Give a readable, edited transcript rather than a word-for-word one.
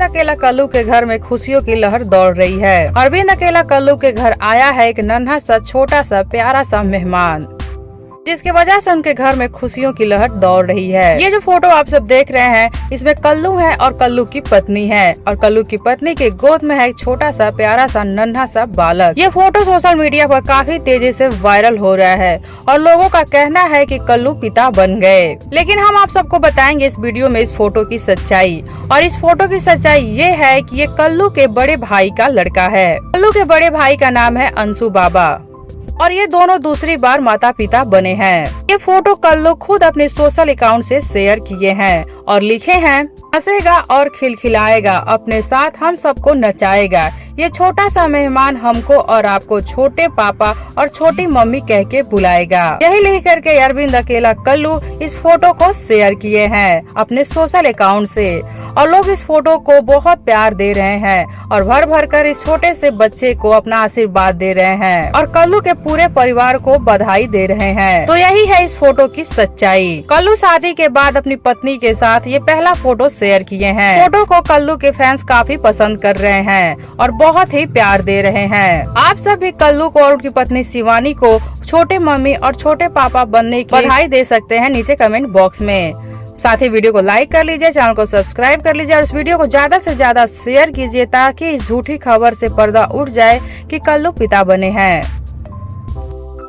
अकेला कल्लू के घर में खुशियों की लहर दौड़ रही है। अरविंद अकेला कल्लू के घर आया है एक नन्हा सा छोटा सा प्यारा सा मेहमान, जिसके वजह से उनके घर में खुशियों की लहर दौड़ रही है। ये जो फोटो आप सब देख रहे हैं, इसमें कल्लू है और कल्लू की पत्नी है, और कल्लू की पत्नी के गोद में है एक छोटा सा प्यारा सा नन्हा सा बालक। ये फोटो सोशल मीडिया पर काफी तेजी से वायरल हो रहा है और लोगों का कहना है कि कल्लू पिता बन गए। लेकिन हम आप सबको बताएंगे इस वीडियो में इस फोटो की सच्चाई, और इस फोटो की सच्चाई ये है कि ये कल्लू के बड़े भाई का लड़का है। कल्लू के बड़े भाई का नाम है अंशु बाबा, और ये दोनों दूसरी बार माता पिता बने हैं। ये फोटो कल्लू खुद अपने सोशल अकाउंट से शेयर किए हैं और लिखे हैं, हंसेगा और खिलखिलाएगा, अपने साथ हम सबको नचाएगा। ये छोटा सा मेहमान हमको और आपको छोटे पापा और छोटी मम्मी कह के बुलाएगा। यही लिख करके अरविंद अकेला कल्लू इस फोटो को शेयर किए हैं अपने सोशल अकाउंट से, और लोग इस फोटो को बहुत प्यार दे रहे हैं और भर भर कर इस छोटे से बच्चे को अपना आशीर्वाद दे रहे हैं और कल्लू के पूरे परिवार को बधाई दे रहे हैं। तो यही है इस फोटो की सच्चाई। कल्लू शादी के बाद अपनी पत्नी के साथ ये पहला फोटो शेयर किए हैं। फोटो को कल्लू के फैंस काफी पसंद कर रहे हैं और बहुत ही प्यार दे रहे हैं। आप सब भी कल्लू को और उनकी पत्नी शिवानी को छोटे मम्मी और छोटे पापा बनने की बधाई दे सकते हैं नीचे कमेंट बॉक्स में। साथ ही वीडियो को लाइक कर लीजिए, चैनल को सब्सक्राइब कर लीजिए और इस वीडियो को ज्यादा से ज्यादा शेयर कीजिए ताकि इस झूठी खबर से पर्दा उठ जाए कि कल्लू पिता बने हैं।